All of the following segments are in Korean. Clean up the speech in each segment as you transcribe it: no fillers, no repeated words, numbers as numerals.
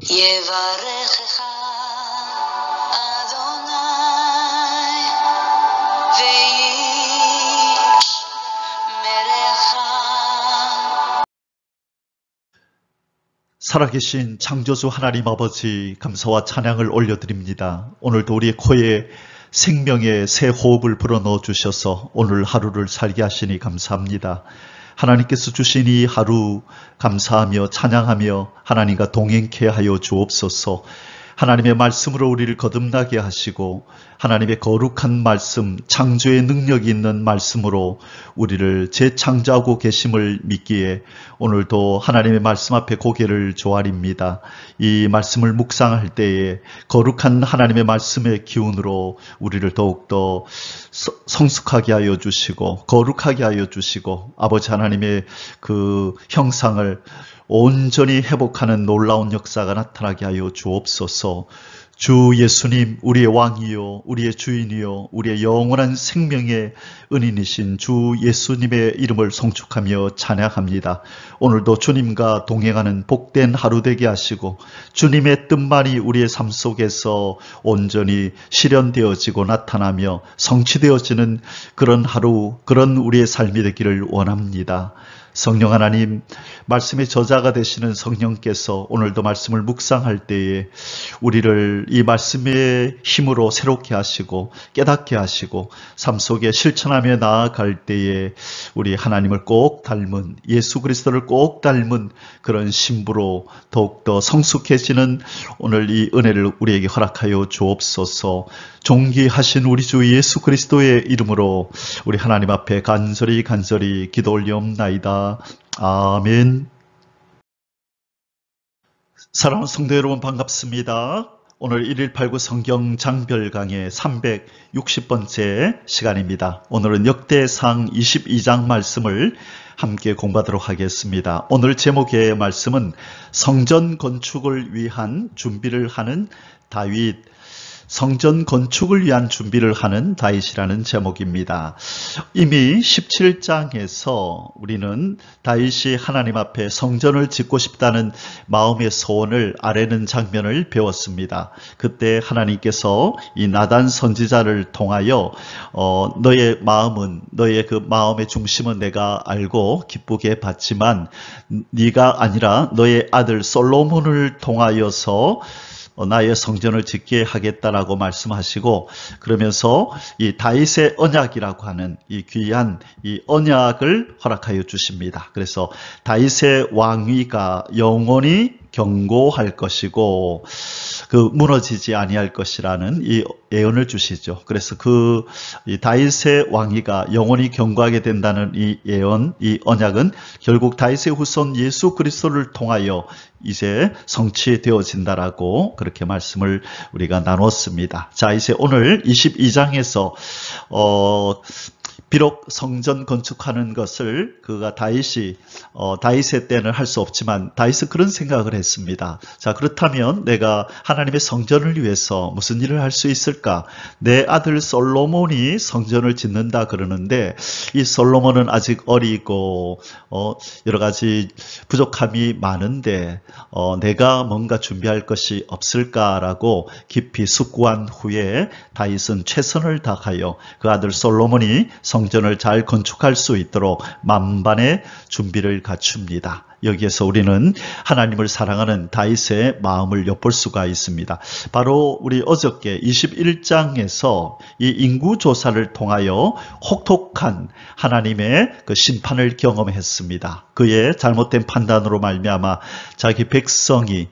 יברכך אדוני וישמרך. 살아계신 창조주 하나님 아버지, 감사와 찬양을 올려드립니다. 오늘도 우리의 코에 생명의 새 호흡을 불어넣어 주셔서 오늘 하루를 살게 하시니 감사합니다. 하나님께서 주신 이 하루 감사하며 찬양하며 하나님과 동행케 하여 주옵소서. 하나님의 말씀으로 우리를 거듭나게 하시고 하나님의 거룩한 말씀, 창조의 능력이 있는 말씀으로 우리를 재창조하고 계심을 믿기에 오늘도 하나님의 말씀 앞에 고개를 조아립니다. 이 말씀을 묵상할 때에 거룩한 하나님의 말씀의 기운으로 우리를 더욱더 성숙하게 하여 주시고 거룩하게 하여 주시고 아버지 하나님의 그 형상을 온전히 회복하는 놀라운 역사가 나타나게 하여 주옵소서. 주 예수님, 우리의 왕이요 우리의 주인이요 우리의 영원한 생명의 은인이신 주 예수님의 이름을 송축하며 찬양합니다. 오늘도 주님과 동행하는 복된 하루 되게 하시고 주님의 뜻만이 우리의 삶 속에서 온전히 실현되어지고 나타나며 성취되어지는 그런 하루, 그런 우리의 삶이 되기를 원합니다. 성령 하나님, 말씀의 저자가 되시는 성령께서 오늘도 말씀을 묵상할 때에 우리를 이 말씀의 힘으로 새롭게 하시고 깨닫게 하시고 삶 속에 실천하며 나아갈 때에 우리 하나님을 꼭 닮은, 예수 그리스도를 꼭 닮은 그런 신부로 더욱더 성숙해지는 오늘 이 은혜를 우리에게 허락하여 주옵소서. 존귀하신 우리 주 예수 그리스도의 이름으로 우리 하나님 앞에 간절히 기도 올리옵나이다. 아멘. 사랑하는 성도 여러분, 반갑습니다. 오늘 1189 성경 장별 강의 360번째 시간입니다. 오늘은 역대상 22장 말씀을 함께 공부하도록 하겠습니다. 오늘 제목의 말씀은 성전 건축을 위한 준비를 하는 다윗, 성전 건축을 위한 준비를 하는 다윗이라는 제목입니다. 이미 17장에서 우리는 다윗이 하나님 앞에 성전을 짓고 싶다는 마음의 소원을 아뢰는 장면을 배웠습니다. 그때 하나님께서 이 나단 선지자를 통하여 너의 마음은, 너의 그 마음의 중심은 내가 알고 기쁘게 봤지만 네가 아니라 너의 아들 솔로몬을 통하여서 나의 성전을 짓게 하겠다라고 말씀하시고, 그러면서 이 다윗의 언약이라고 하는 이 귀한 이 언약을 허락하여 주십니다. 그래서 다윗의 왕위가 영원히 견고할 것이고 그 무너지지 아니할 것이라는 이 예언을 주시죠. 그래서 이 다윗의 왕위가 영원히 견고하게 된다는 이 예언, 이 언약은 결국 다윗의 후손 예수 그리스도를 통하여 이제 성취되어진다라고 그렇게 말씀을 우리가 나눴습니다. 자, 이제 오늘 22장에서 비록 성전 건축하는 것을 그가 다윗의 때는 할 수 없지만 다윗은 그런 생각을 했습니다. 자, 그렇다면 내가 하나님의 성전을 위해서 무슨 일을 할 수 있을까? 내 아들 솔로몬이 성전을 짓는다 그러는데 이 솔로몬은 아직 어리고 여러 가지 부족함이 많은데 내가 뭔가 준비할 것이 없을까라고 깊이 숙고한 후에 다윗은 최선을 다하여 그 아들 솔로몬이 성전을 잘 건축할 수 있도록 만반의 준비를 갖춥니다. 여기에서 우리는 하나님을 사랑하는 다윗의 마음을 엿볼 수가 있습니다. 바로 우리 어저께 21장에서 이 인구조사를 통하여 혹독한 하나님의 그 심판을 경험했습니다. 그의 잘못된 판단으로 말미암아 자기 백성이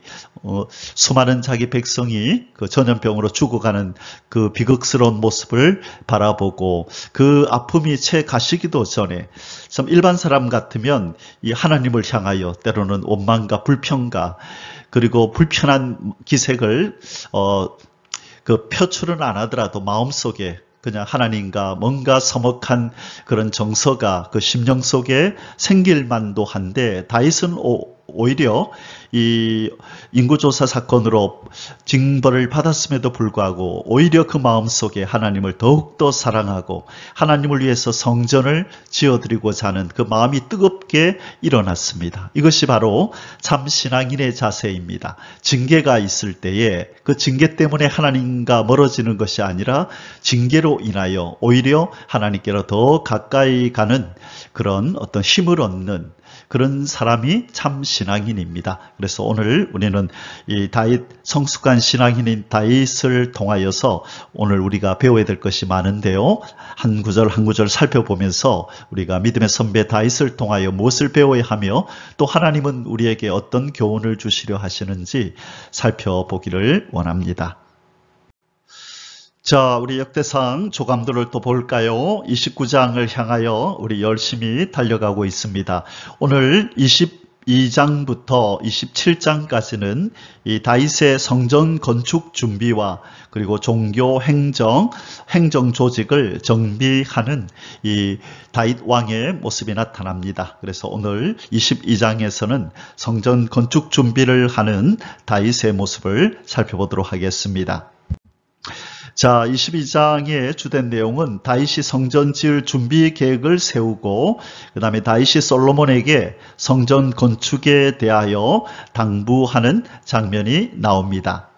수많은 자기 백성이 그 전염병으로 죽어가는 그 비극스러운 모습을 바라보고 그 아픔이 채 가시기도 전에 참 일반 사람 같으면 이 하나님을 향하여 때로는 원망과 불평과 그리고 불편한 기색을 그 표출은 안 하더라도 마음속에 그냥 하나님과 뭔가 서먹한 그런 정서가 그 심령 속에 생길 만도 한데 다윗은 오히려 이 인구조사 사건으로 징벌을 받았음에도 불구하고 오히려 그 마음속에 하나님을 더욱더 사랑하고 하나님을 위해서 성전을 지어드리고자 하는 그 마음이 뜨겁게 일어났습니다. 이것이 바로 참 신앙인의 자세입니다. 징계가 있을 때에 그 징계 때문에 하나님과 멀어지는 것이 아니라 징계로 인하여 오히려 하나님께로 더 가까이 가는 그런 어떤 힘을 얻는 그런 사람이 참 신앙인입니다. 그래서 오늘 우리는 이 다윗, 성숙한 신앙인인 다윗을 통하여서 오늘 우리가 배워야 될 것이 많은데요. 한 구절 한 구절 살펴보면서 우리가 믿음의 선배 다윗을 통하여 무엇을 배워야 하며 또 하나님은 우리에게 어떤 교훈을 주시려 하시는지 살펴보기를 원합니다. 자, 우리 역대상 조감도를 또 볼까요? 29장을 향하여 우리 열심히 달려가고 있습니다. 오늘 22장부터 27장까지는 이 다윗의 성전 건축 준비와 그리고 종교 행정 조직을 정비하는 이 다윗 왕의 모습이 나타납니다. 그래서 오늘 22장에서는 성전 건축 준비를 하는 다윗의 모습을 살펴보도록 하겠습니다. 자, 22장의 주된 내용은 다윗이 성전 지을 준비 계획을 세우고 그 다음에 다윗이 솔로몬에게 성전 건축에 대하여 당부하는 장면이 나옵니다.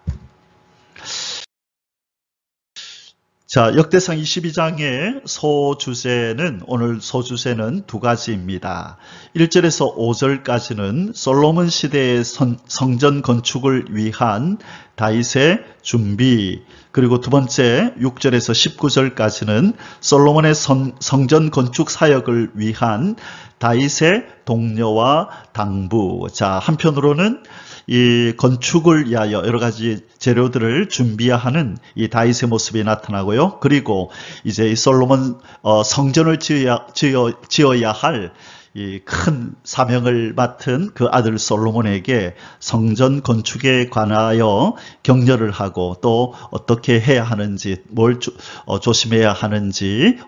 자, 역대상 22장의 소주제는 오늘 소주제는 두 가지입니다. 1절에서 5절까지는 솔로몬 시대의 성전 건축을 위한 다윗의 준비, 그리고 두 번째 6절에서 19절까지는 솔로몬의 성전 건축 사역을 위한 다윗의 독려와 당부. 자, 한편으로는 이 건축을 위하여 여러 가지 재료들을 준비하는 이 다윗의 모습이 나타나고요. 그리고 이제 이 솔로몬 성전을 지어야 할 이 큰 사명을 맡은 그 아들 솔로몬에게 성전 건축에 관하여 격려를 하고 또 어떻게 해야 하는지, 뭘 조심해야 하는지,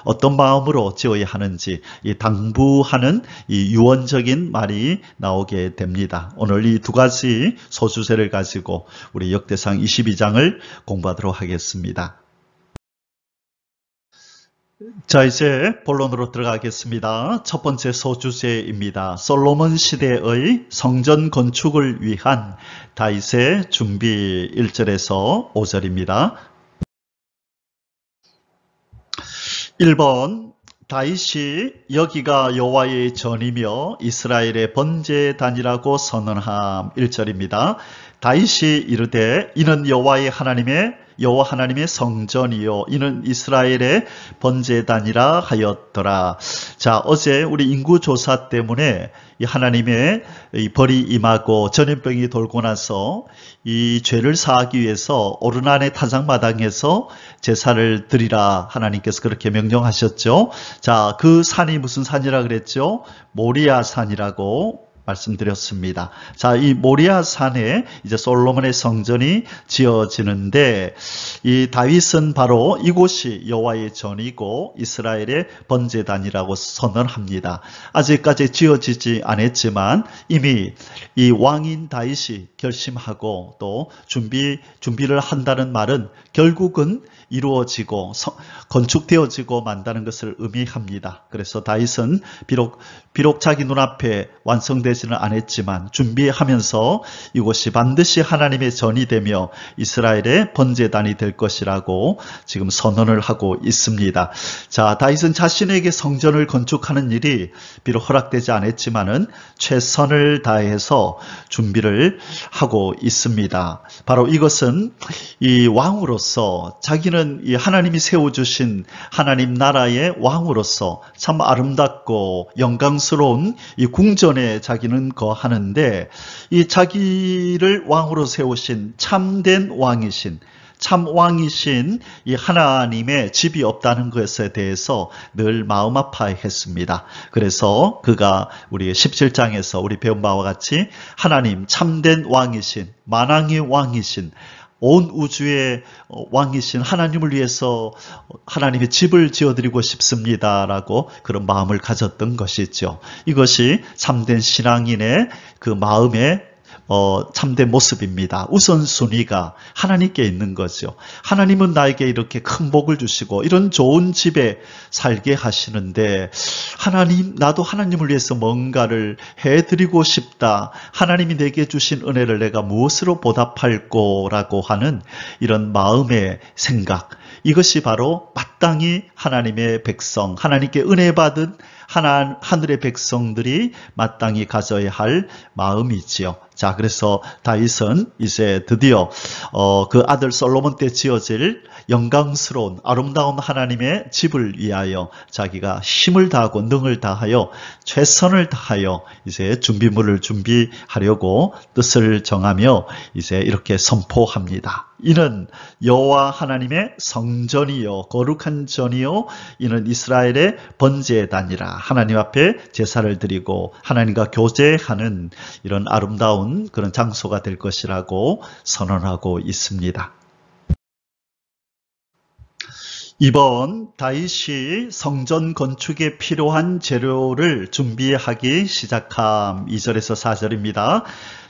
어떤 마음으로 지어야 하는지 이 당부하는 이 유언적인 말이 나오게 됩니다. 오늘 이 두 가지 소주제를 가지고 우리 역대상 22장을 공부하도록 하겠습니다. 자, 이제 본론으로 들어가겠습니다. 첫 번째 소주제입니다. 솔로몬 시대의 성전 건축을 위한 다윗의 준비 1절에서 5절입니다. 1번 다윗이 여기가 여호와의 전이며 이스라엘의 번제단이라고 선언함 1절입니다. 다윗이 이르되 이는 여호와 하나님의 성전이요 이는 이스라엘의 번제단이라 하였더라. 자, 어제 우리 인구조사 때문에 이 하나님의 이 벌이 임하고 전염병이 돌고 나서 이 죄를 사하기 위해서 오르난의 타작마당에서 제사를 드리라 하나님께서 그렇게 명령하셨죠. 자, 그 산이 무슨 산이라 그랬죠? 모리아 산이라고 말씀드렸습니다. 자, 이 모리아 산에 이제 솔로몬의 성전이 지어지는데 이 다윗은 바로 이곳이 여호와의 전이고 이스라엘의 번제단이라고 선언합니다. 아직까지 지어지지 않았지만 이미 이 왕인 다윗이 결심하고 또 준비를 한다는 말은 결국은 이루어지고 건축되어지고 만다는 것을 의미합니다. 그래서 다윗은 비록 자기 눈앞에 완성되지는 않았지만 준비하면서 이곳이 반드시 하나님의 전이 되며 이스라엘의 번제단이 될 것이라고 지금 선언을 하고 있습니다. 자, 다윗은 자신에게 성전을 건축하는 일이 비록 허락되지 않았지만은 최선을 다해서 준비를 하고 있습니다. 바로 이것은 이 왕으로서 자기는 이 하나님이 세워주신 하나님 나라의 왕으로서 참 아름답고 영광스러운 이 궁전에 자기는 거하는데 이 자기를 왕으로 세우신 참된 왕이신 참 왕이신 이 하나님의 집이 없다는 것에 대해서 늘 마음 아파했습니다. 그래서 그가 우리 17장에서 우리 배운 바와 같이 하나님 참된 왕이신 만왕의 왕이신 온 우주의 왕이신 하나님을 위해서 하나님의 집을 지어드리고 싶습니다라고 그런 마음을 가졌던 것이죠. 이것이 참된 신앙인의 그 마음의 참된 모습입니다. 우선순위가 하나님께 있는 거죠. 하나님은 나에게 이렇게 큰 복을 주시고 이런 좋은 집에 살게 하시는데 하나님, 나도 하나님을 위해서 뭔가를 해드리고 싶다. 하나님이 내게 주신 은혜를 내가 무엇으로 보답할 거라고 하는 이런 마음의 생각, 이것이 바로 마땅히 하나님의 백성, 하나님께 은혜 받은 하늘의 백성들이 마땅히 가져야 할 마음이지요. 자, 그래서 다윗은 이제 드디어 그 아들 솔로몬 때 지어질 영광스러운 아름다운 하나님의 집을 위하여 자기가 힘을 다하고 능을 다하여 최선을 다하여 이제 준비물을 준비하려고 뜻을 정하며 이제 이렇게 선포합니다. 이는 여호와 하나님의 성전이요 거룩한 전이요 이는 이스라엘의 번제단이라. 하나님 앞에 제사를 드리고 하나님과 교제하는 이런 아름다운 그런 장소가 될 것이라고 선언하고 있습니다. 이번 다윗이 성전 건축에 필요한 재료를 준비하기 시작함 2절에서 4절입니다.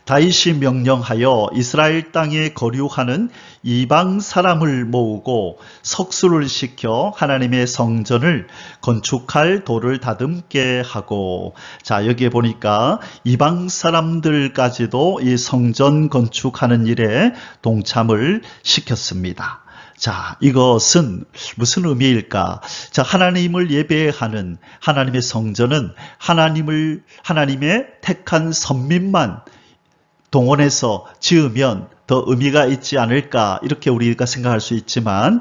다윗이 명령하여 이스라엘 땅에 거류하는 이방 사람을 모으고 석수를 시켜 하나님의 성전을 건축할 돌을 다듬게 하고, 자, 여기에 보니까 이방 사람들까지도 이 성전 건축하는 일에 동참을 시켰습니다. 자, 이것은 무슨 의미일까? 자, 하나님을 예배하는 하나님의 성전은 하나님의 택한 선민만 동원해서 지으면 더 의미가 있지 않을까, 이렇게 우리가 생각할 수 있지만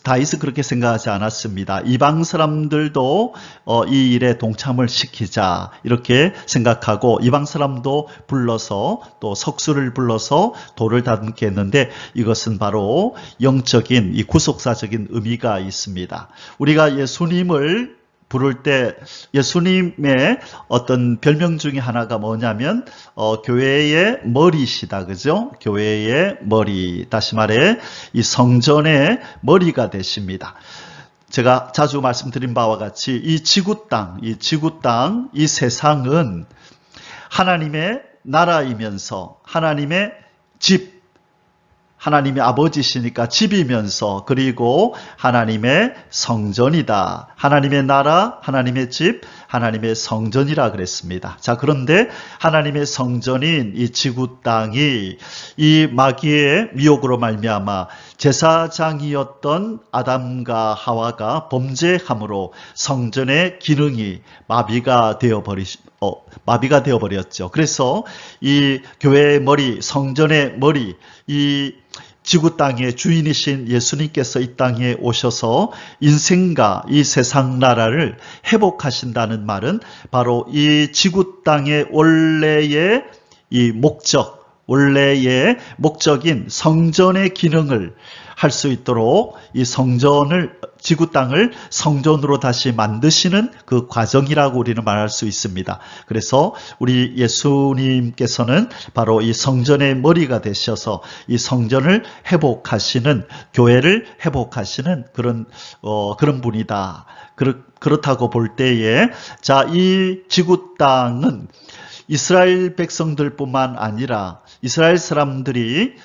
다윗은 그렇게 생각하지 않았습니다. 이방 사람들도 이 일에 동참을 시키자 이렇게 생각하고 이방 사람도 불러서 또 석수를 불러서 돌을 다듬게 했는데 이것은 바로 영적인 이 구속사적인 의미가 있습니다. 우리가 예수님을 부를 때 예수님의 어떤 별명 중에 하나가 뭐냐면 교회의 머리시다, 그죠? 교회의 머리, 다시 말해 이 성전의 머리가 되십니다. 제가 자주 말씀드린 바와 같이 이 지구 땅, 이 세상은 하나님의 나라이면서 하나님의 집, 하나님의 아버지시니까 집이면서 그리고 하나님의 성전이다. 하나님의 나라, 하나님의 집, 하나님의 성전이라 그랬습니다. 자, 그런데 하나님의 성전인 이 지구 땅이 이 마귀의 미혹으로 말미암아 제사장이었던 아담과 하와가 범죄함으로 성전의 기능이 마비가 되어버렸죠. 그래서 이 교회의 머리, 성전의 머리, 이 지구 땅의 주인이신 예수님께서 이 땅에 오셔서 인생과 이 세상 나라를 회복하신다는 말은 바로 이 지구 땅의 원래의 이 원래의 목적인 성전의 기능을 할 수 있도록 이 지구 땅을 성전으로 다시 만드시는 그 과정이라고 우리는 말할 수 있습니다. 그래서 우리 예수님께서는 바로 이 성전의 머리가 되셔서 이 성전을 회복하시는, 교회를 회복하시는 그런 분이다. 그렇다고 볼 때에, 자, 이 지구 땅은 이스라엘 백성들뿐만 아니라 이스라엘 사람들이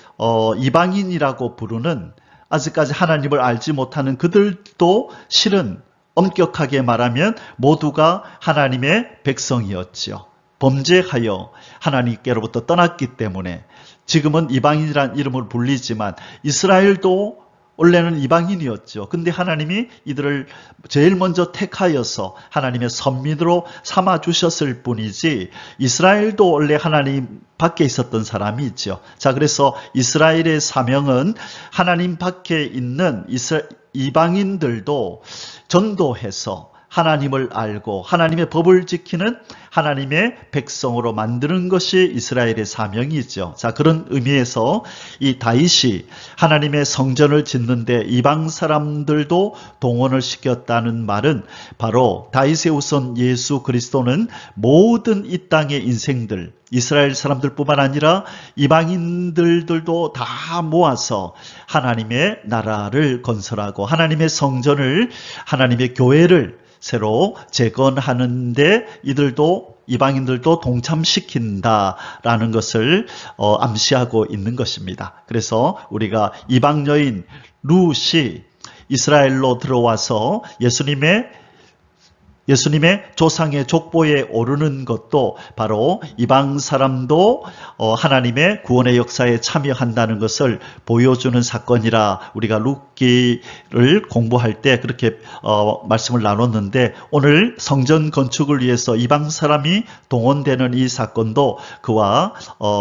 이방인이라고 부르는, 아직까지 하나님을 알지 못하는 그들도 실은 엄격하게 말하면 모두가 하나님의 백성이었지요. 범죄하여 하나님께로부터 떠났기 때문에 지금은 이방인이라는 이름을 불리지만 이스라엘도 원래는 이방인이었죠. 근데 하나님이 이들을 제일 먼저 택하여서 하나님의 선민으로 삼아 주셨을 뿐이지 이스라엘도 원래 하나님 밖에 있었던 사람이 있죠. 자, 그래서 이스라엘의 사명은 하나님 밖에 있는 이방인들도 전도해서 하나님을 알고 하나님의 법을 지키는 하나님의 백성으로 만드는 것이 이스라엘의 사명이죠. 자, 그런 의미에서 이 다윗이 하나님의 성전을 짓는데 이방 사람들도 동원을 시켰다는 말은 바로 다윗의 후손 예수 그리스도는 모든 이 땅의 인생들, 이스라엘 사람들뿐만 아니라 이방인들도 다 모아서 하나님의 나라를 건설하고 하나님의 성전을, 하나님의 교회를 새로 재건하는데 이들도 이방인들도 동참시킨다라는 것을 암시하고 있는 것입니다. 그래서 우리가 이방 여인 룻이 이스라엘로 들어와서 예수님의 조상의 족보에 오르는 것도 바로 이방 사람도 하나님의 구원의 역사에 참여한다는 것을 보여주는 사건이라 우리가 룻기를 공부할 때 그렇게 말씀을 나눴는데, 오늘 성전 건축을 위해서 이방 사람이 동원되는 이 사건도 그와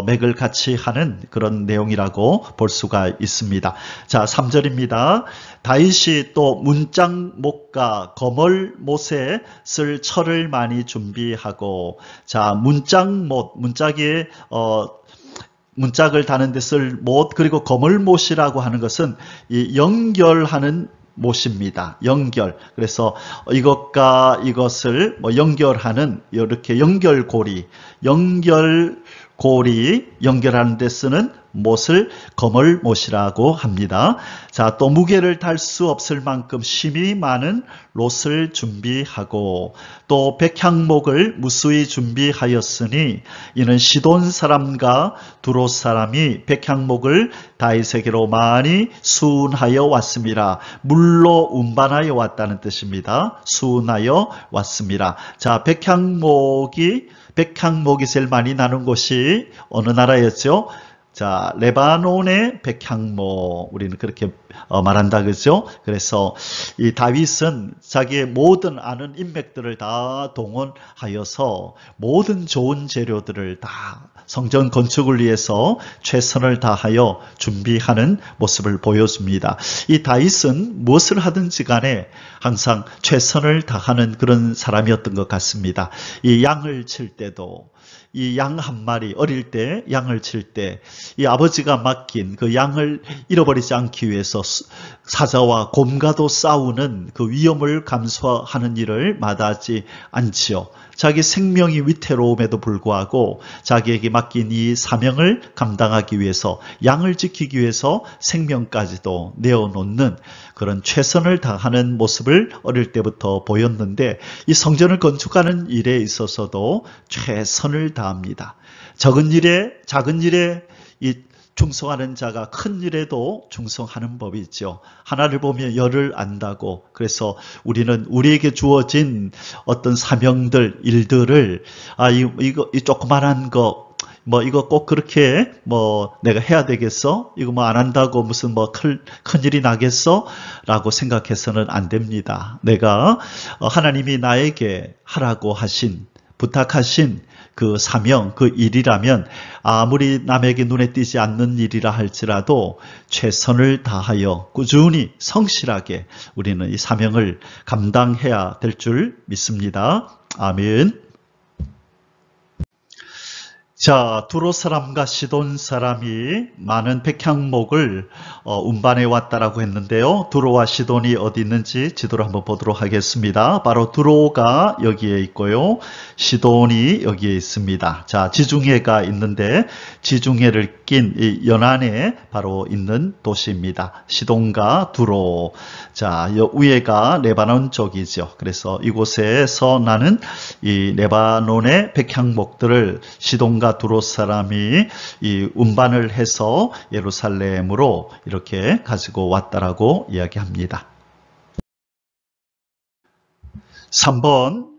맥을 같이 하는 그런 내용이라고 볼 수가 있습니다. 자, 3절입니다. 다윗이 또 문짝못과 거멀못에 쓸 철을 많이 준비하고, 자, 문짝못, 문짝을 다는 데 쓸 못, 그리고 거멀못이라고 하는 것은 이 연결하는 못입니다. 연결. 그래서 이것과 이것을 연결하는 이렇게 연결고리, 연결하는 데 쓰는 못을 거멀못이라고 합니다. 자, 또 무게를 달 수 없을 만큼 심이 많은 롯을 준비하고, 또 백향목을 무수히 준비하였으니 이는 시돈 사람과 두롯 사람이 백향목을 다윗에게로 많이 수운하여 왔습니다. 물로 운반하여 왔다는 뜻입니다. 수운하여 왔습니다. 자, 백향목이 제일 많이 나는 곳이 어느 나라였죠? 자, 레바논의 백향목, 우리는 그렇게 말한다, 그죠? 그래서 이 다윗은 자기의 모든 아는 인맥들을 다 동원하여서 모든 좋은 재료들을 다 성전 건축을 위해서 최선을 다하여 준비하는 모습을 보여줍니다. 이 다윗은 무엇을 하든지 간에 항상 최선을 다하는 그런 사람이었던 것 같습니다. 이 양을 칠 때도, 이 양 한 마리, 어릴 때 양을 칠 때 이 아버지가 맡긴 그 양을 잃어버리지 않기 위해서 사자와 곰과도 싸우는 그 위험을 감수하는 일을 마다하지 않지요. 자기 생명이 위태로움에도 불구하고 자기에게 맡긴 이 사명을 감당하기 위해서, 양을 지키기 위해서 생명까지도 내어놓는 그런 최선을 다하는 모습을 어릴 때부터 보였는데, 이 성전을 건축하는 일에 있어서도 최선을 다합니다. 작은 일에 이 충성하는 자가 큰 일에도 충성하는 법이 있죠. 하나를 보면 열을 안다고. 그래서 우리는 우리에게 주어진 어떤 사명들, 일들을 이 조그만한 거, 이거 꼭 그렇게 내가 해야 되겠어? 이거 안 한다고 무슨 큰 일이 나겠어? 라고 생각해서는 안 됩니다. 내가 하나님이 나에게 하라고 부탁하신 그 사명, 그 일이라면 아무리 남에게 눈에 띄지 않는 일이라 할지라도 최선을 다하여 꾸준히 성실하게 우리는 이 사명을 감당해야 될 줄 믿습니다. 아멘. 자, 두롯 사람과 시돈 사람이 많은 백향목을 운반해 왔다라고 했는데요. 두로와 시돈이 어디 있는지 지도를 한번 보도록 하겠습니다. 바로 두로가 여기에 있고요. 시돈이 여기에 있습니다. 자, 지중해가 있는데 지중해를 낀 이 연안에 바로 있는 도시입니다. 시돈과 두로. 자, 위에가 레바논 쪽이죠. 그래서 이곳에서 나는 이 레바논의 백향목들을 시돈과 두롯 사람이 이 운반을 해서 예루살렘으로 이렇게 가지고 왔다라고 이야기합니다. 3번,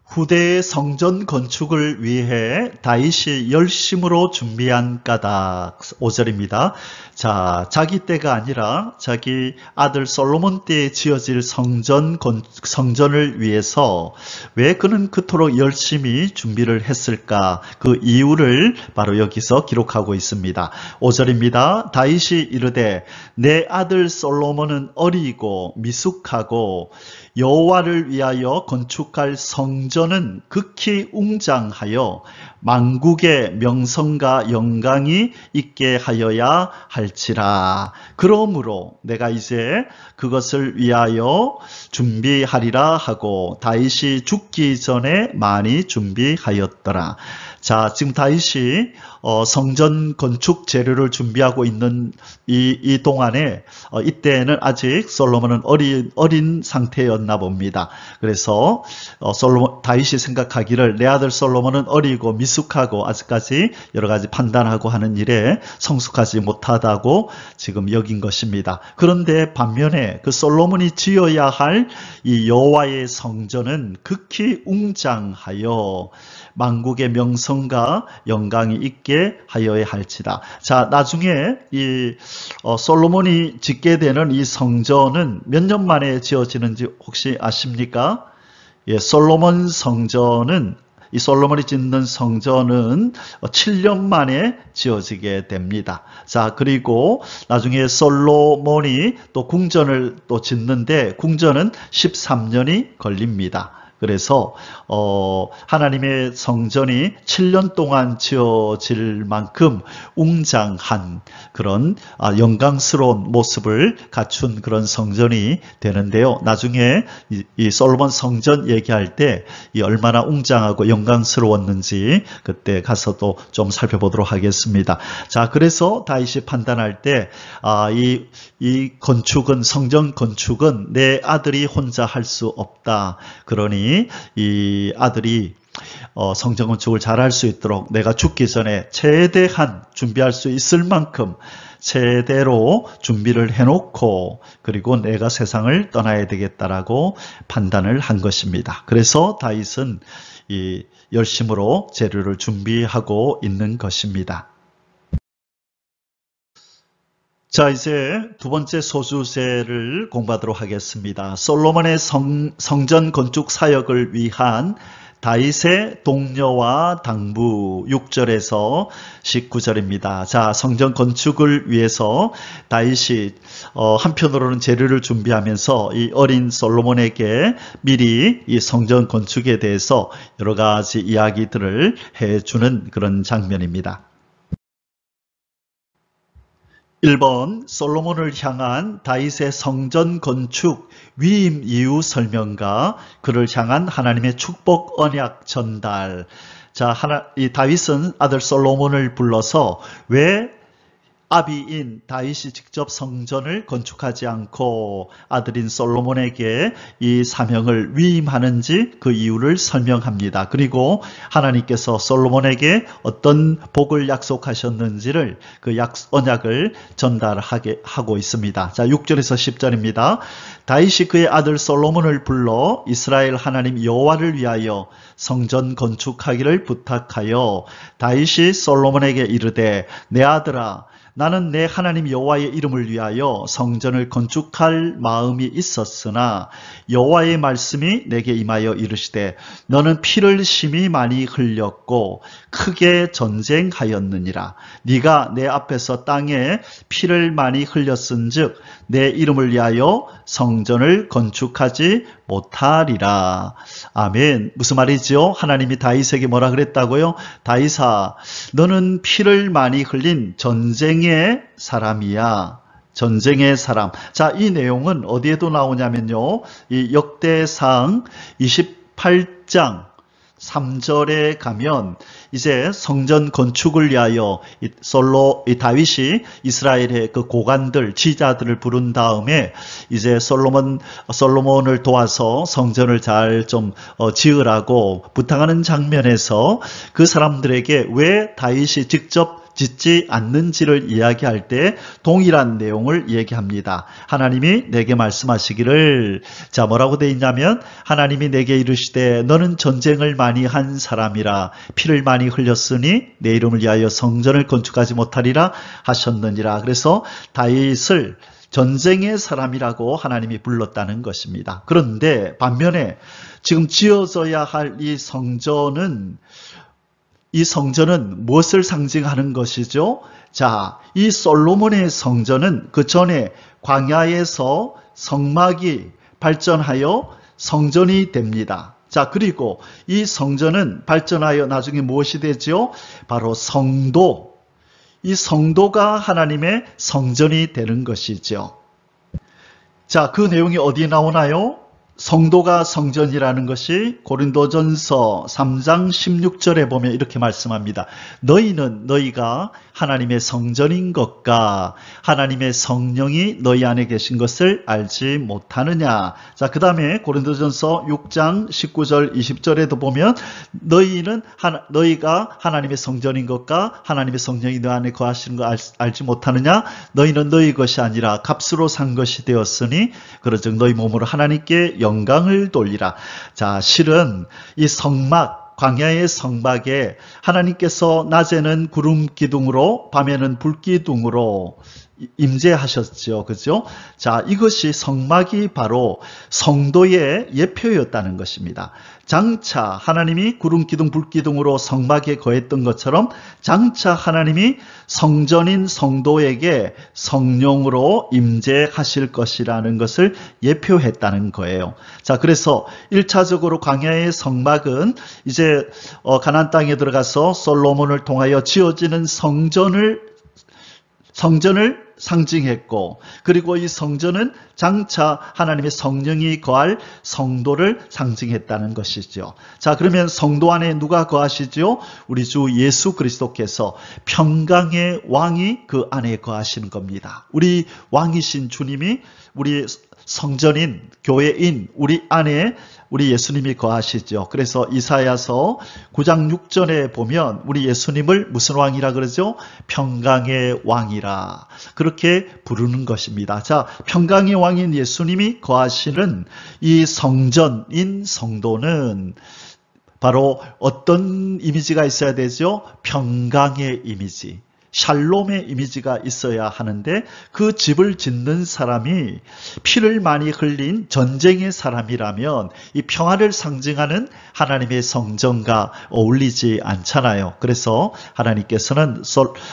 후대의 성전 건축을 위해 다윗이 열심으로 준비한 까닭. 5절입니다. 자, 자기 때가 아니라 자기 아들 솔로몬 때에 지어질 성전을 위해서 왜 그는 그토록 열심히 준비를 했을까? 그 이유를 바로 여기서 기록하고 있습니다. 5절입니다. 다윗이 이르되 내 아들 솔로몬은 어리고 미숙하고 여호와를 위하여 건축할 성전은 극히 웅장하여 만국의 명성과 영광이 있게 하여야 할지라. 그러므로 내가 이제 그것을 위하여 준비하리라 하고 다윗이 죽기 전에 많이 준비하였더라. 자, 지금 다윗이 성전 건축 재료를 준비하고 있는 이 동안에 이때는 아직 솔로몬은 어린 상태였나 봅니다. 그래서 다윗이 생각하기를 내 아들 솔로몬은 어리고 미숙하고 아직까지 여러 가지 판단하고 하는 일에 성숙하지 못하다고 지금 여긴 것입니다. 그런데 반면에 그 솔로몬이 지어야 할 이 여호와의 성전은 극히 웅장하여 만국의 명성과 영광이 있게 하여야 할지라. 자, 나중에 이 솔로몬이 짓게 되는 이 성전은 몇 년 만에 지어지는지 혹시 아십니까? 예, 이 솔로몬이 짓는 성전은 7년 만에 지어지게 됩니다. 자, 그리고 나중에 솔로몬이 또 궁전을 또 짓는데 궁전은 13년이 걸립니다. 그래서 하나님의 성전이 7년 동안 지어질 만큼 웅장한 그런 영광스러운 모습을 갖춘 그런 성전이 되는데요. 나중에 이 솔로몬 성전 얘기할 때 이 얼마나 웅장하고 영광스러웠는지 그때 가서도 좀 살펴보도록 하겠습니다. 자, 그래서 다윗이 판단할 때 이 건축은 성전 건축은 내 아들이 혼자 할 수 없다. 그러니 이 아들이 성전 건축을 잘할 수 있도록 내가 죽기 전에 최대한 준비할 수 있을 만큼 제대로 준비를 해놓고 그리고 내가 세상을 떠나야 되겠다라고 판단을 한 것입니다. 그래서 다윗은 이 열심으로 재료를 준비하고 있는 것입니다. 자, 이제 두 번째 소수세를 공부하도록 하겠습니다. 솔로몬의 성전 건축 사역을 위한 다윗의 동료와 당부 6절에서 19절입니다. 자, 성전 건축을 위해서 다윗이 한편으로는 재료를 준비하면서 이 어린 솔로몬에게 미리 이 성전 건축에 대해서 여러 가지 이야기들을 해주는 그런 장면입니다. 1번 솔로몬을 향한 다윗의 성전 건축 위임 이유 설명과 그를 향한 하나님의 축복 언약 전달. 자, 이 다윗은 아들 솔로몬을 불러서 왜 아비인 다윗이 직접 성전을 건축하지 않고 아들인 솔로몬에게 이 사명을 위임하는지 그 이유를 설명합니다. 그리고 하나님께서 솔로몬에게 어떤 복을 약속하셨는지를 그 언약을 전달하게 하고 있습니다. 자, 6절에서 10절입니다. 다윗이 그의 아들 솔로몬을 불러 이스라엘 하나님 여호와를 위하여 성전 건축하기를 부탁하여 다윗이 솔로몬에게 이르되 내 아들아 나는 내 하나님 여호와의 이름을 위하여 성전을 건축할 마음이 있었으나 여호와의 말씀이 내게 임하여 이르시되 너는 피를 심히 많이 흘렸고 크게 전쟁하였느니라. 네가 내 앞에서 땅에 피를 많이 흘렸은즉 내 이름을 위하여 성전을 건축하지 못하리라. 아멘. 무슨 말이죠? 하나님이 다윗에게 뭐라 그랬다고요? 다윗아, 너는 피를 많이 흘린 전쟁의 사람이야. 전쟁의 사람. 자, 이 내용은 어디에도 나오냐면요. 이 역대상 28장 3절에 가면 이제 성전 건축을 위하여 이 다윗이 이스라엘의 그 고관들, 지자들을 부른 다음에 이제 솔로몬을 도와서 성전을 잘 좀 지으라고 부탁하는 장면에서 그 사람들에게 왜 다윗이 직접 짓지 않는지를 이야기할 때 동일한 내용을 얘기합니다. 하나님이 내게 말씀하시기를, 자, 뭐라고 되어 있냐면 하나님이 내게 이르시되 너는 전쟁을 많이 한 사람이라 피를 많이 흘렸으니 내 이름을 위하여 성전을 건축하지 못하리라 하셨느니라. 그래서 다윗을 전쟁의 사람이라고 하나님이 불렀다는 것입니다. 그런데 반면에 지금 지어져야 할 이 성전은 무엇을 상징하는 것이죠? 자, 이 솔로몬의 성전은 그 전에 광야에서 성막이 발전하여 성전이 됩니다. 자, 그리고 이 성전은 발전하여 나중에 무엇이 되죠? 바로 성도. 이 성도가 하나님의 성전이 되는 것이죠. 자, 그 내용이 어디에 나오나요? 성도가 성전이라는 것이 고린도전서 3장 16절에 보면 이렇게 말씀합니다. 너희가 하나님의 성전인 것과 하나님의 성령이 너희 안에 계신 것을 알지 못하느냐. 자, 그 다음에 고린도전서 6장 19절 20절에도 보면 너희가 하나님의 성전인 것과 하나님의 성령이 너 안에 거하시는 거 알지 못하느냐. 너희는 너희 것이 아니라 값으로 산 것이 되었으니 그러즉 너희 몸으로 하나님께 영광을 돌리라. 자, 실은 이 성막, 광야의 성막에 하나님께서 낮에는 구름 기둥으로 밤에는 불 기둥으로 임재하셨죠. 그죠? 자, 이것이 성막이 바로 성도의 예표였다는 것입니다. 장차 하나님이 구름 기둥 불 기둥으로 성막에 거했던 것처럼 장차 하나님이 성전인 성도에게 성령으로 임재하실 것이라는 것을 예표했다는 거예요. 자, 그래서 1차적으로 광야의 성막은 이제 가나안 땅에 들어가서 솔로몬을 통하여 지어지는 성전을 상징했고, 그리고 이 성전은 장차 하나님의 성령이 거할 성도를 상징했다는 것이죠. 자, 그러면 성도 안에 누가 거하시죠? 우리 주 예수 그리스도께서 평강의 왕이 그 안에 거하시는 겁니다. 우리 왕이신 주님이 우리 성전인, 교회인 우리 안에 우리 예수님이 거하시죠. 그래서 이사야서 9장 6절에 보면 우리 예수님을 무슨 왕이라 그러죠? 평강의 왕이라 그렇게 부르는 것입니다. 자, 평강의 왕인 예수님이 거하시는 이 성전인 성도는 바로 어떤 이미지가 있어야 되죠? 평강의 이미지, 샬롬의 이미지가 있어야 하는데, 그 집을 짓는 사람이 피를 많이 흘린 전쟁의 사람이라면 이 평화를 상징하는 하나님의 성전과 어울리지 않잖아요. 그래서 하나님께서는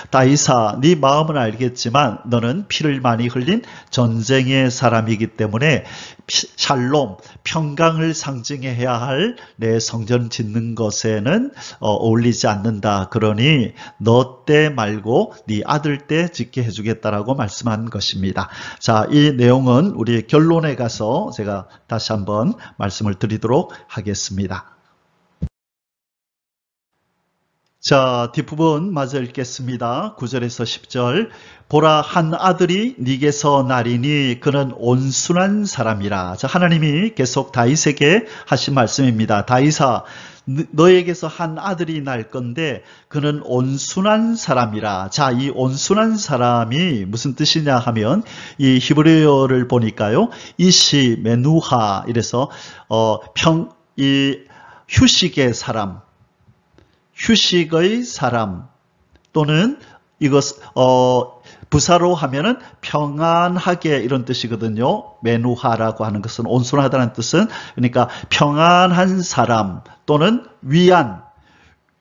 다윗아, 네 마음은 알겠지만 너는 피를 많이 흘린 전쟁의 사람이기 때문에 샬롬, 평강을 상징해야 할 내 성전 짓는 것에는 어울리지 않는다. 그러니 너 때 말고 네 아들 때 짓게 해주겠다라고 말씀한 것입니다. 자, 이 내용은 우리 결론에 가서 제가 다시 한번 말씀을 드리도록 하겠습니다. 자, 뒷부분 마저 읽겠습니다. 9절에서 10절. 보라, 한 아들이 네게서 나리니 그는 온순한 사람이라. 자, 하나님이 계속 다윗에게 하신 말씀입니다. 다윗아, 너에게서 한 아들이 날 건데 그는 온순한 사람이라. 자, 이 온순한 사람이 무슨 뜻이냐 하면 이 히브리어를 보니까요, 이시 메누하 이래서 휴식의 사람, 휴식의 사람, 또는 이것 부사로 하면은 평안하게 이런 뜻이거든요. 메누하라고 하는 것은 온순하다는 뜻은, 그러니까 평안한 사람 또는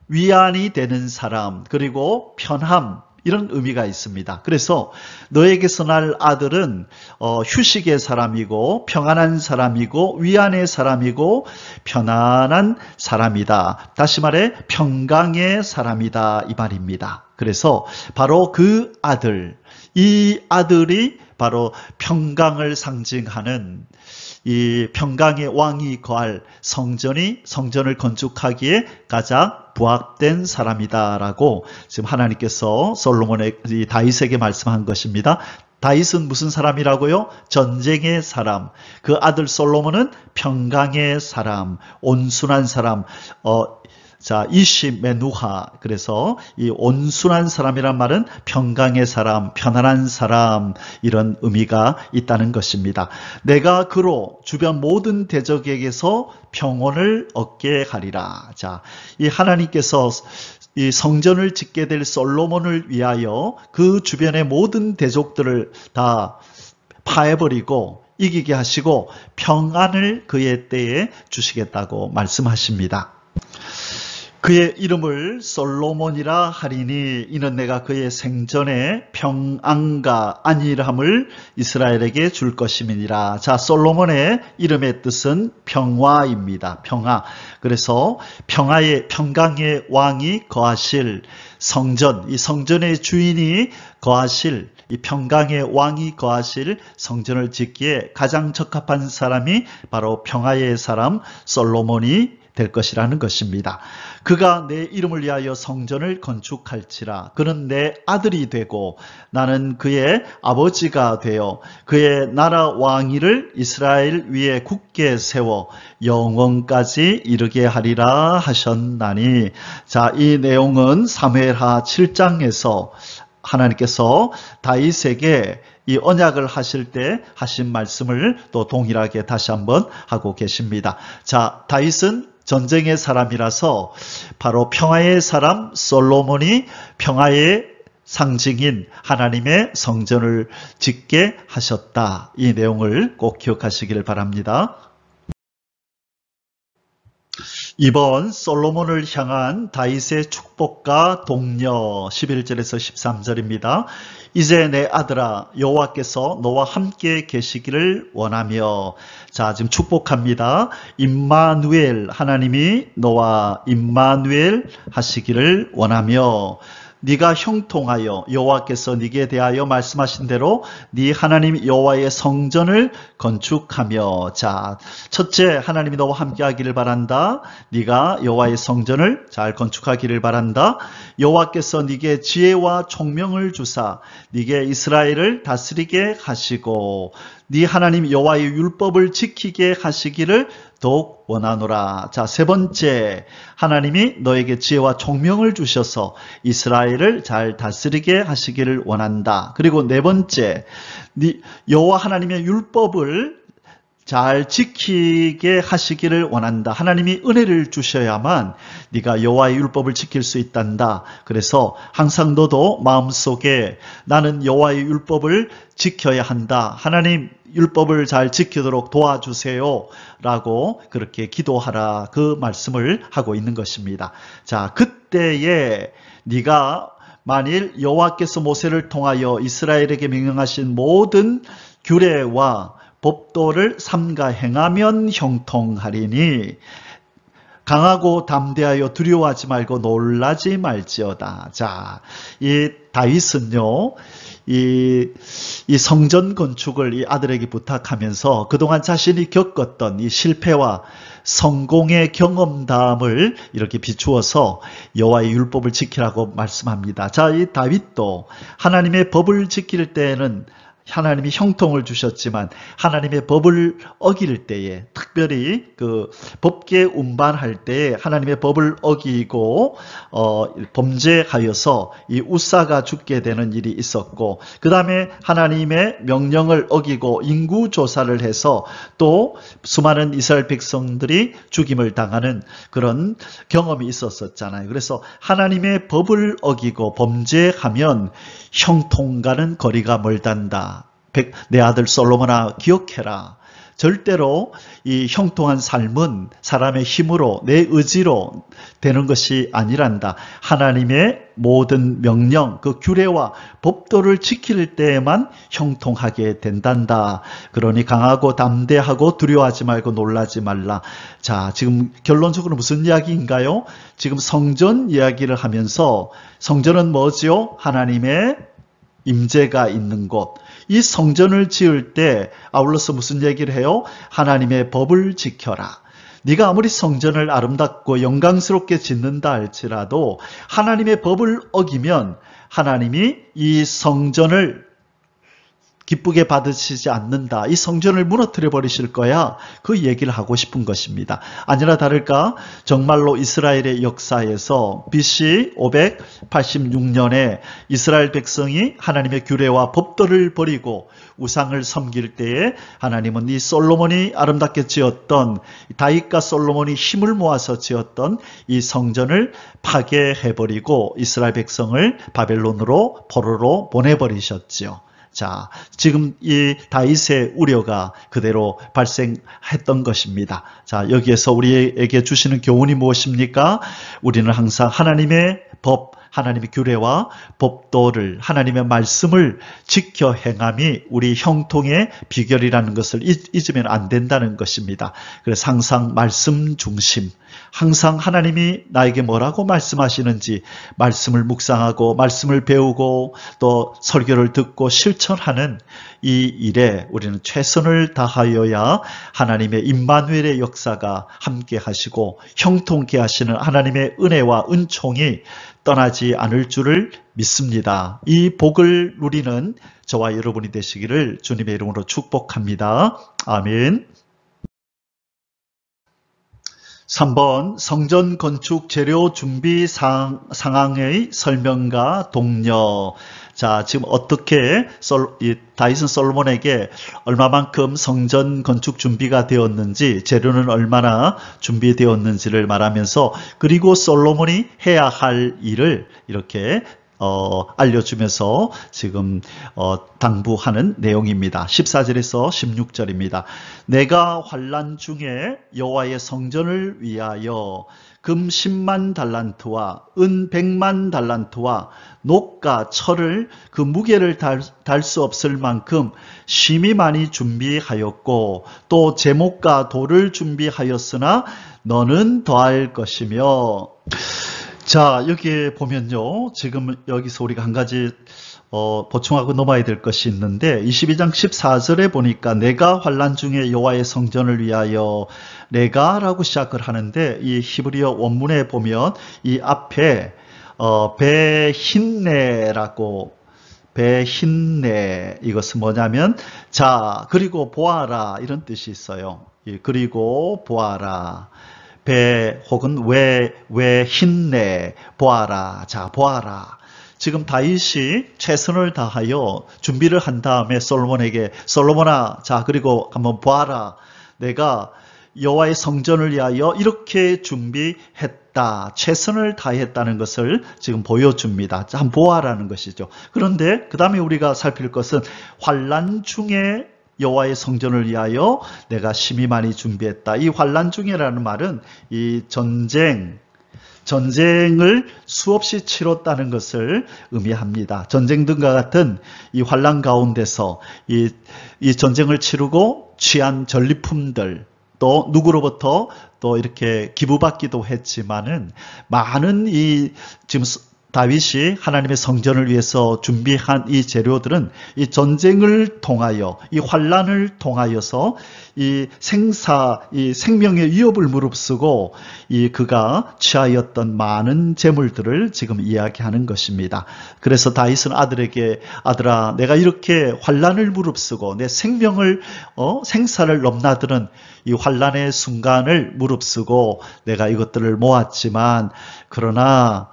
위안이 되는 사람, 그리고 편함, 이런 의미가 있습니다. 그래서 너에게서 날 아들은 휴식의 사람이고 평안한 사람이고 위안의 사람이고 편안한 사람이다. 다시 말해 평강의 사람이다, 이 말입니다. 그래서 바로 그 아들, 이 아들이 바로 평강을 상징하는 이 평강의 왕이 거할 성전을 건축하기에 가장 부합된 사람이다라고 지금 하나님께서 다윗에게 말씀한 것입니다. 다윗은 무슨 사람이라고요? 전쟁의 사람. 그 아들 솔로몬은 평강의 사람, 온순한 사람. 자, 이시 메누하. 그래서 이 온순한 사람이란 말은 평강의 사람, 편안한 사람, 이런 의미가 있다는 것입니다. 내가 그로 주변 모든 대적에게서 평온을 얻게 하리라. 자, 이 하나님께서 이 성전을 짓게 될 솔로몬을 위하여 그 주변의 모든 대적들을 다 파해버리고 이기게 하시고 평안을 그의 때에 주시겠다고 말씀하십니다. 그의 이름을 솔로몬이라 하리니 이는 내가 그의 생전에 평안과 안일함을 이스라엘에게 줄 것임이니라. 자, 솔로몬의 이름의 뜻은 평화입니다. 평화. 그래서 평강의 왕이 거하실 성전, 이 성전의 주인이 거하실 이 평강의 왕이 거하실 성전을 짓기에 가장 적합한 사람이 바로 평화의 사람 솔로몬이 될 것이라는 것입니다. 그가 내 이름을 위하여 성전을 건축할지라. 그는 내 아들이 되고 나는 그의 아버지가 되어 그의 나라 왕위를 이스라엘 위에 굳게 세워 영원까지 이르게 하리라 하셨나니. 자, 이 내용은 사무엘하 7장에서 하나님께서 다윗에게 이 언약을 하실 때 하신 말씀을 또 동일하게 다시 한번 하고 계십니다. 자, 다윗은 전쟁의 사람이라서 바로 평화의 사람 솔로몬이 평화의 상징인 하나님의 성전을 짓게 하셨다. 이 내용을 꼭 기억하시기를 바랍니다. 이번 솔로몬을 향한 다윗의 축복과 독려 11절에서 13절입니다. 이제 내 아들아 여호와께서 너와 함께 계시기를 원하며. 자, 지금 축복합니다. 임마누엘, 하나님이 너와 임마누엘 하시기를 원하며 네가 형통하여 여호와께서 네게 대하여 말씀하신 대로 네 하나님 여호와의 성전을 건축하며. 자, 첫째, 하나님이 너와 함께 하기를 바란다. 네가 여호와의 성전을 잘 건축하기를 바란다. 여호와께서 네게 지혜와 총명을 주사 네게 이스라엘을 다스리게 하시고 네 하나님 여호와의 율법을 지키게 하시기를 더욱 원하노라. 자, 세 번째, 하나님이 너에게 지혜와 총명을 주셔서 이스라엘을 잘 다스리게 하시기를 원한다. 그리고 네 번째, 여호와 하나님의 율법을 잘 지키게 하시기를 원한다. 하나님이 은혜를 주셔야만 네가 여호와의 율법을 지킬 수 있단다. 그래서 항상 너도 마음속에 나는 여호와의 율법을 지켜야 한다. 하나님 율법을 잘 지키도록 도와주세요. 라고 그렇게 기도하라. 그 말씀을 하고 있는 것입니다. 자, 그때에 네가 만일 여호와께서 모세를 통하여 이스라엘에게 명령하신 모든 규례와 법도를 삼가 행하면 형통하리니 강하고 담대하여 두려워하지 말고 놀라지 말지어다. 자, 이 다윗은요, 이 성전 건축을 이 아들에게 부탁하면서 그동안 자신이 겪었던 이 실패와 성공의 경험담을 이렇게 비추어서 여호와의 율법을 지키라고 말씀합니다. 자, 이 다윗도 하나님의 법을 지킬 때에는 하나님이 형통을 주셨지만 하나님의 법을 어길 때에, 특별히 그 법계 운반할 때에 하나님의 법을 어기고 범죄하여서 이 우사가 죽게 되는 일이 있었고, 그 다음에 하나님의 명령을 어기고 인구조사를 해서 또 수많은 이스라엘 백성들이 죽임을 당하는 그런 경험이 있었잖아요. 그래서 하나님의 법을 어기고 범죄하면 형통과는 거리가 멀단다. 내 아들 솔로몬아, 기억해라. 절대로 이 형통한 삶은 사람의 힘으로, 내 의지로 되는 것이 아니란다. 하나님의 모든 명령, 그 규례와 법도를 지킬 때에만 형통하게 된단다. 그러니 강하고 담대하고 두려워하지 말고 놀라지 말라. 자, 지금 결론적으로 무슨 이야기인가요? 지금 성전 이야기를 하면서, 성전은 뭐지요? 하나님의 임재가 있는 곳. 이 성전을 지을 때 아울러서 무슨 얘기를 해요? 하나님의 법을 지켜라. 네가 아무리 성전을 아름답고 영광스럽게 짓는다 할지라도 하나님의 법을 어기면 하나님이 이 성전을 기쁘게 받으시지 않는다. 이 성전을 무너뜨려 버리실 거야. 그 얘기를 하고 싶은 것입니다. 아니나 다를까 정말로 이스라엘의 역사에서 BC 586년에 이스라엘 백성이 하나님의 규례와 법도를 버리고 우상을 섬길 때에 하나님은 이 솔로몬이 아름답게 지었던, 다윗과 솔로몬이 힘을 모아서 지었던 이 성전을 파괴해버리고 이스라엘 백성을 바벨론으로 포로로 보내버리셨지요. 자, 지금 이 다윗의 우려가 그대로 발생했던 것입니다. 자, 여기에서 우리에게 주시는 교훈이 무엇입니까? 우리는 항상 하나님의 법, 하나님의 규례와 법도를 하나님의 말씀을 지켜 행함이 우리 형통의 비결이라는 것을 잊으면 안 된다는 것입니다. 그래서 항상 말씀 중심, 항상 하나님이 나에게 뭐라고 말씀하시는지 말씀을 묵상하고 말씀을 배우고 또 설교를 듣고 실천하는 이 일에 우리는 최선을 다하여야 하나님의 임마누엘의 역사가 함께 하시고 형통케 하시는 하나님의 은혜와 은총이 떠나지 않을 줄을 믿습니다. 이 복을 누리는 저와 여러분이 되시기를 주님의 이름으로 축복합니다. 아멘. 3번 성전 건축 재료 준비 상황의 설명과 독려. 자, 지금 어떻게 다윗은 솔로몬에게 얼마만큼 성전 건축 준비가 되었는지, 재료는 얼마나 준비되었는지를 말하면서, 그리고 솔로몬이 해야 할 일을 이렇게 알려주면서 지금 당부하는 내용입니다. 14절에서 16절입니다. 내가 환난 중에 여호와의 성전을 위하여 금 10만 달란트와 은 100만 달란트와 녹과 철을 그 무게를 달 수 없을 만큼 심히 많이 준비하였고 또 제목과 돌을 준비하였으나 너는 더할 것이며. 자, 여기에 보면요, 지금 여기서 우리가 한 가지 보충하고 넘어야 될 것이 있는데 22장 14절에 보니까 내가 환난 중에 여호와의 성전을 위하여 내가라고 시작을 하는데, 이 히브리어 원문에 보면 이 앞에 베힌네라고, 베힌네, 이것은 뭐냐면 자 그리고 보아라 이런 뜻이 있어요. 그리고 보아라, 배 혹은 왜 힌내, 보아라. 자, 보아라. 지금 다윗이 최선을 다하여 준비를 한 다음에 솔로몬에게, 솔로몬아, 자 그리고 한번 보아라. 내가 여호와의 성전을 위하여 이렇게 준비했다, 최선을 다했다는 것을 지금 보여줍니다. 자, 한번 보아라는 것이죠. 그런데 그 다음에 우리가 살필 것은 환난 중에 여호와의 성전을 위하여 내가 심히 많이 준비했다. 이 환난 중에라는 말은 이 전쟁을 수없이 치렀다는 것을 의미합니다. 전쟁 등과 같은 이 환난 가운데서 이 전쟁을 치르고 취한 전리품들, 또 누구로부터 또 이렇게 기부받기도 했지만은 많은 이 지금 다윗이 하나님의 성전을 위해서 준비한 이 재료들은 이 전쟁을 통하여, 이 환난을 통하여서 이 생명의 위협을 무릅쓰고 그가 취하였던 많은 재물들을 지금 이야기하는 것입니다. 그래서 다윗은 아들에게, 아들아, 내가 이렇게 환난을 무릅쓰고 내 생명을 생사를 넘나드는 이 환난의 순간을 무릅쓰고 내가 이것들을 모았지만, 그러나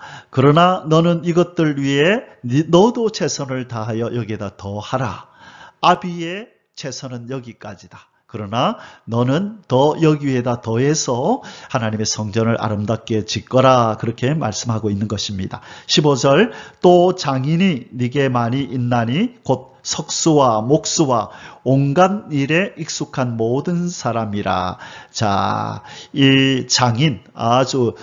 너는 이것들 위해 너도 최선을 다하여 여기에다 더하라. 아비의 최선은 여기까지다. 그러나 너는 더 여기에다 더해서 하나님의 성전을 아름답게 짓거라. 그렇게 말씀하고 있는 것입니다. 15절, 또 장인이 네게 많이 있나니 곧 석수와 목수와 온갖 일에 익숙한 모든 사람이라. 자, 이 장인, 아주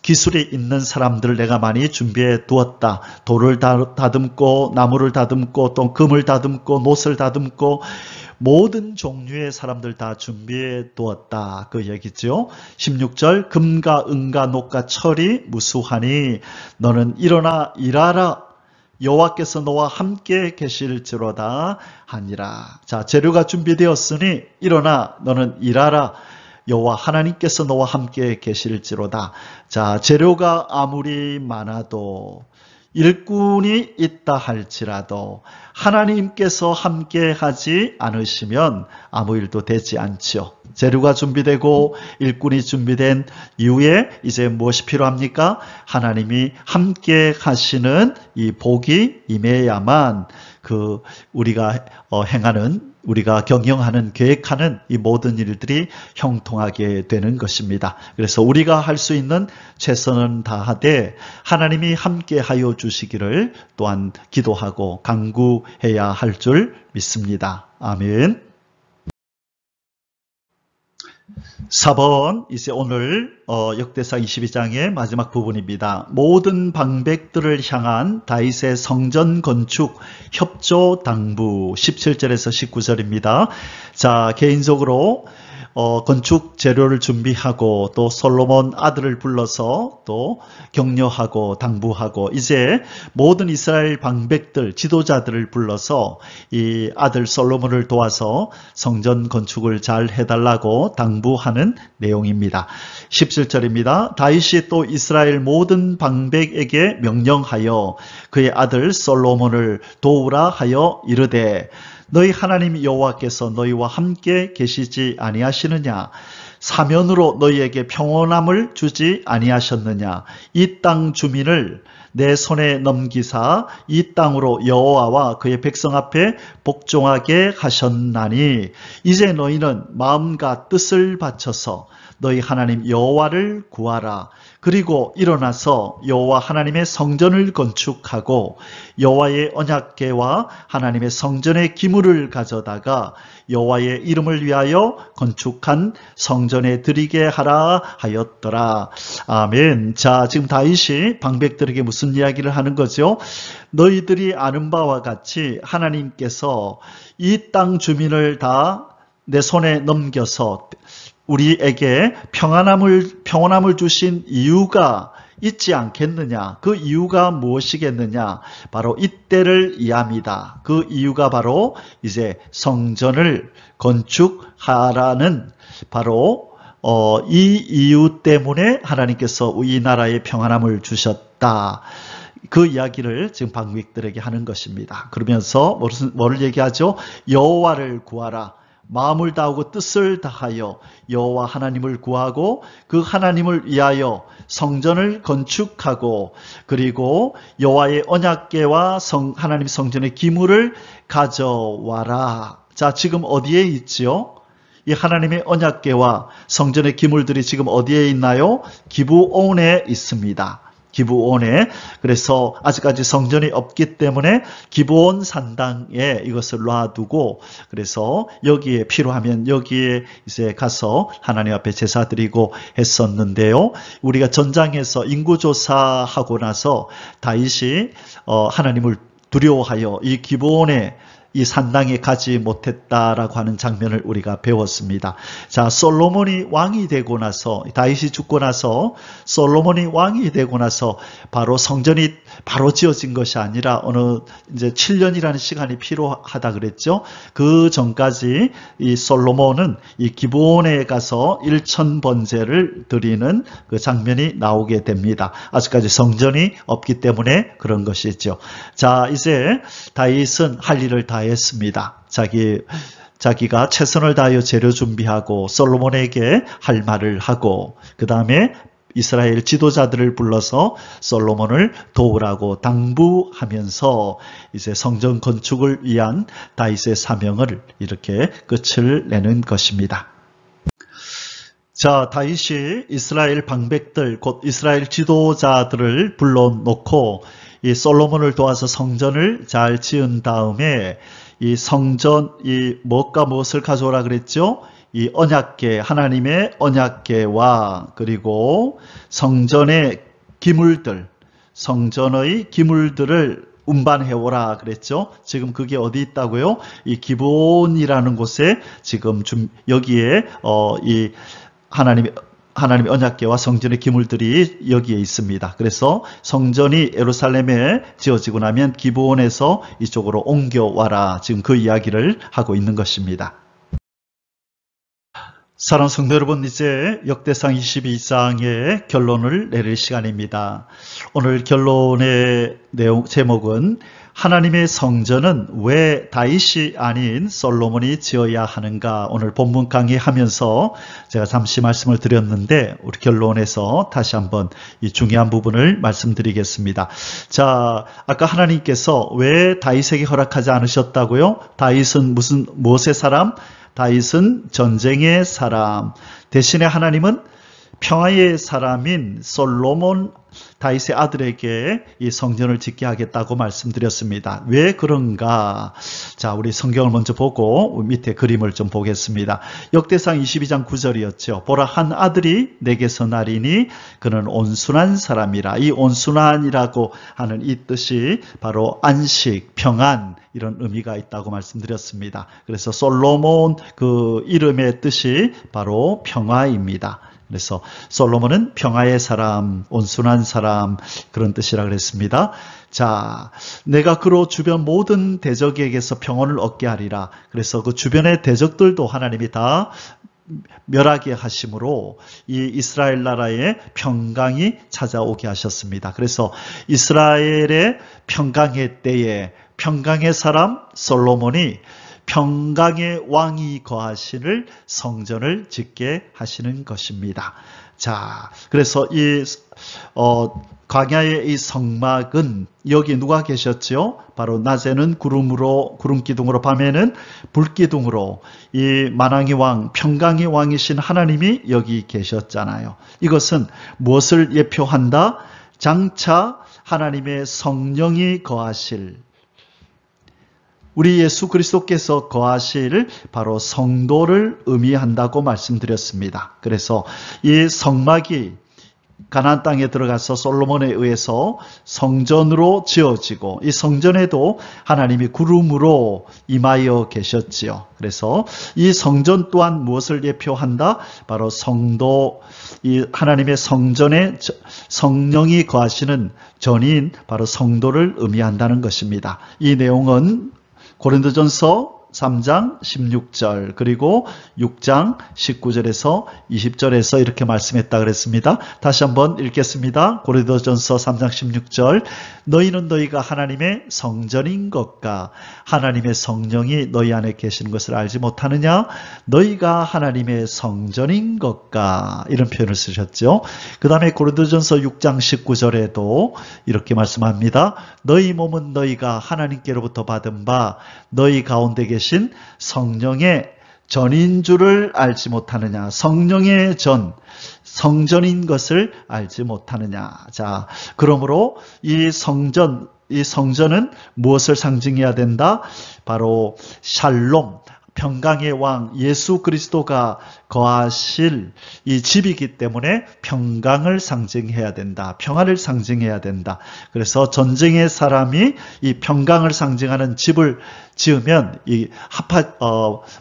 기술이 있는 사람들을 내가 많이 준비해 두었다. 돌을 다듬고 나무를 다듬고 또 금을 다듬고 못을 다듬고 모든 종류의 사람들 다 준비해 두었다. 그 얘기죠. 16절, 금과 은과 녹과 철이 무수하니 너는 일어나 일하라. 여호와께서 너와 함께 계실지로다 하니라. 자, 재료가 준비되었으니 일어나 너는 일하라. 여호와 하나님께서 너와 함께 계실지로다. 자, 재료가 아무리 많아도, 일꾼이 있다 할지라도 하나님께서 함께 하지 않으시면 아무 일도 되지 않지요. 재료가 준비되고 일꾼이 준비된 이후에 이제 무엇이 필요합니까? 하나님이 함께 하시는 이 복이 임해야만 우리가 행하는, 우리가 경영하는, 계획하는 이 모든 일들이 형통하게 되는 것입니다. 그래서 우리가 할 수 있는 최선은 다하되 하나님이 함께 하여 주시기를 또한 기도하고 간구해야 할 줄 믿습니다. 아멘. 4번 이제 오늘 역대상 22장의 마지막 부분입니다. 모든 방백들을 향한 다윗의 성전 건축 협조 당부 17절에서 19절입니다. 자, 개인적으로 건축 재료를 준비하고 또 솔로몬 아들을 불러서 또 격려하고 당부하고 이제 모든 이스라엘 방백들 지도자들을 불러서 이 아들 솔로몬을 도와서 성전 건축을 잘 해달라고 당부하는 내용입니다. 17절입니다. 다윗이 또 이스라엘 모든 방백에게 명령하여 그의 아들 솔로몬을 도우라 하여 이르되 너희 하나님 여호와께서 너희와 함께 계시지 아니하시느냐? 사면으로 너희에게 평온함을 주지 아니하셨느냐? 이 땅 주민을 내 손에 넘기사 이 땅으로 여호와와 그의 백성 앞에 복종하게 하셨나니 이제 너희는 마음과 뜻을 바쳐서 너희 하나님 여호와를 구하라. 그리고 일어나서 여호와 하나님의 성전을 건축하고 여호와의 언약궤와 하나님의 성전의 기물을 가져다가 여호와의 이름을 위하여 건축한 성전에 드리게 하라 하였더라. 아멘. 자, 지금 다윗이 방백들에게 무슨 이야기를 하는 거죠? 너희들이 아는 바와 같이 하나님께서 이 땅 주민을 다 내 손에 넘겨서 우리에게 평안함을 주신 이유가 있지 않겠느냐? 그 이유가 무엇이겠느냐? 바로 이때를 이해합니다. 그 이유가 바로 이제 성전을 건축하라는 바로 이 이유 때문에 하나님께서 이 나라에 평안함을 주셨다. 그 이야기를 지금 방백들에게 하는 것입니다. 그러면서 뭐를 얘기하죠? 여호와를 구하라. 마음을 다하고 뜻을 다하여 여호와 하나님을 구하고 그 하나님을 위하여 성전을 건축하고 그리고 여호와의 언약궤와 하나님 성전의 기물을 가져와라. 자, 지금 어디에 있지요? 이 하나님의 언약궤와 성전의 기물들이 지금 어디에 있나요? 기브온에 있습니다. 기브온에. 그래서 아직까지 성전이 없기 때문에 기브온 산당에 이것을 놔두고 그래서 여기에 필요하면 여기에 이제 가서 하나님 앞에 제사 드리고 했었는데요. 우리가 전장에서 인구조사하고 나서 다윗이 하나님을 두려워하여 이 기브온에 이 산당에 가지 못했다라고 하는 장면을 우리가 배웠습니다. 자, 솔로몬이 왕이 되고 나서 다윗이 죽고 나서 솔로몬이 왕이 되고 나서 바로 성전이 바로 지어진 것이 아니라 어느 이제 7년이라는 시간이 필요하다 그랬죠. 그 전까지 이 솔로몬은 이 기브온에 가서 1000번제를 드리는 그 장면이 나오게 됩니다. 아직까지 성전이 없기 때문에 그런 것이죠. 자, 이제 다윗은 할 일을 다 했습니다. 자기가 최선을 다하여 재료 준비하고 솔로몬에게 할 말을 하고 그 다음에 이스라엘 지도자들을 불러서 솔로몬을 도우라고 당부하면서 이제 성전 건축을 위한 다윗의 사명을 이렇게 끝을 내는 것입니다. 자, 다윗이 이스라엘 방백들 곧 이스라엘 지도자들을 불러놓고 이 솔로몬을 도와서 성전을 잘 지은 다음에 이 성전 무엇과 무엇을 가져오라 그랬죠? 이 언약궤, 하나님의 언약궤와 그리고 성전의 기물들, 성전의 기물들을 운반해오라 그랬죠. 지금 그게 어디 있다고요? 이 기브온이라는 곳에 지금 여기에 이 하나님의 언약궤와 성전의 기물들이 여기에 있습니다. 그래서 성전이 예루살렘에 지어지고 나면 기브온에서 이쪽으로 옮겨와라. 지금 그 이야기를 하고 있는 것입니다. 사랑하는 성도 여러분, 이제 역대상 22장의 결론을 내릴 시간입니다. 오늘 결론의 내용 제목은 하나님의 성전은 왜 다윗이 아닌 솔로몬이 지어야 하는가? 오늘 본문 강의하면서 제가 잠시 말씀을 드렸는데 우리 결론에서 다시 한번 이 중요한 부분을 말씀드리겠습니다. 자, 아까 하나님께서 왜 다윗에게 허락하지 않으셨다고요? 다윗은 무엇의 사람? 다윗은 전쟁의 사람. 대신에 하나님은 평화의 사람인 솔로몬 다윗의 아들에게 이 성전을 짓게 하겠다고 말씀드렸습니다. 왜 그런가? 자, 우리 성경을 먼저 보고 밑에 그림을 좀 보겠습니다. 역대상 22장 9절이었죠. 보라, 한 아들이 내게서 나리니 그는 온순한 사람이라. 이 온순한이라고 하는 이 뜻이 바로 안식, 평안 이런 의미가 있다고 말씀드렸습니다. 그래서 솔로몬 그 이름의 뜻이 바로 평화입니다. 그래서 솔로몬은 평화의 사람, 온순한 사람 그런 뜻이라 그랬습니다. 자, 내가 그로 주변 모든 대적에게서 평온을 얻게 하리라. 그래서 그 주변의 대적들도 하나님이 다 멸하게 하심으로 이 이스라엘 나라에 평강이 찾아오게 하셨습니다. 그래서 이스라엘의 평강의 때에 평강의 사람 솔로몬이 평강의 왕이 거하시는 성전을 짓게 하시는 것입니다. 자, 그래서 이 광야의 이 성막은 여기 누가 계셨죠? 바로 낮에는 구름 기둥으로 밤에는 불 기둥으로 이 만왕의 왕, 평강의 왕이신 하나님이 여기 계셨잖아요. 이것은 무엇을 예표한다? 장차 하나님의 성령이 거하실 우리 예수 그리스도께서 거하실 바로 성도를 의미한다고 말씀드렸습니다. 그래서 이 성막이 가나안 땅에 들어가서 솔로몬에 의해서 성전으로 지어지고 이 성전에도 하나님이 구름으로 임하여 계셨지요. 그래서 이 성전 또한 무엇을 예표한다? 바로 성도, 이 하나님의 성전에 성령이 거하시는 전인 바로 성도를 의미한다는 것입니다. 이 내용은 고린도전서 3장 16절 그리고 6장 19절에서 20절에서 이렇게 말씀했다 그랬습니다. 다시 한번 읽겠습니다. 고린도전서 3장 16절 너희는 너희가 하나님의 성전인 것과 하나님의 성령이 너희 안에 계시는 것을 알지 못하느냐? 너희가 하나님의 성전인 것과 이런 표현을 쓰셨죠. 그 다음에 고린도전서 6장 19절에도 이렇게 말씀합니다. 너희 몸은 너희가 하나님께로부터 받은 바 너희 가운데 계신 성령의 전인 줄을 알지 못하느냐. 성령의 전, 성전인 것을 알지 못하느냐. 자, 그러므로 이 성전은 무엇을 상징해야 된다? 바로 샬롬, 평강의 왕 예수 그리스도가 거하실 이 집이기 때문에 평강을 상징해야 된다. 평화를 상징해야 된다. 그래서 전쟁의 사람이 이 평강을 상징하는 집을 지으면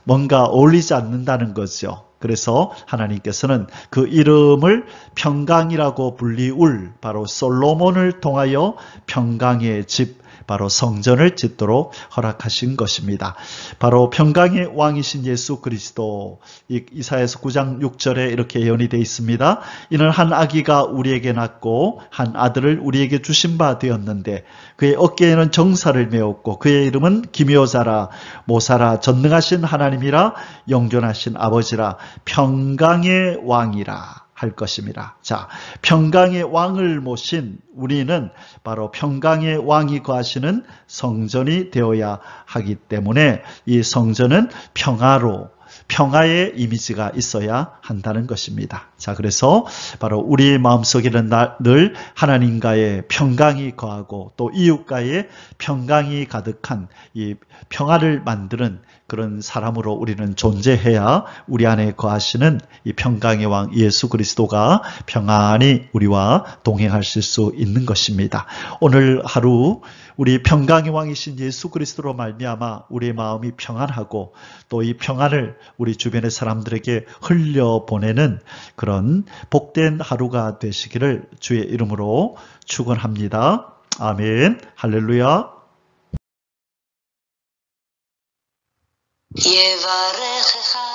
뭔가 어울리지 않는다는 거죠. 그래서 하나님께서는 그 이름을 평강이라고 불리울 바로 솔로몬을 통하여 평강의 집 바로 성전을 짓도록 허락하신 것입니다. 바로 평강의 왕이신 예수 그리스도, 이사야서 9장 6절에 이렇게 예언이 되어 있습니다. 이는 한 아기가 우리에게 낳고 한 아들을 우리에게 주신 바 되었는데 그의 어깨에는 정사를 메었고 그의 이름은 기묘자라 모사라 전능하신 하나님이라 영존하신 아버지라 평강의 왕이라 할 것입니다. 자, 평강의 왕을 모신 우리는 바로 평강의 왕이 거하시는 성전이 되어야 하기 때문에 이 성전은 평화의 이미지가 있어야 한다는 것입니다. 자, 그래서 바로 우리 마음속에는 늘 하나님과의 평강이 거하고 또 이웃과의 평강이 가득한 이 평화를 만드는 그런 사람으로 우리는 존재해야 우리 안에 거하시는 이 평강의 왕 예수 그리스도가 평안히 우리와 동행하실 수 있는 것입니다. 오늘 하루 우리 평강의 왕이신 예수 그리스도로 말미암아 우리의 마음이 평안하고 또 이 평안을 우리 주변의 사람들에게 흘려보내는 그런 복된 하루가 되시기를 주의 이름으로 축원합니다. 아멘. 할렐루야. יברכך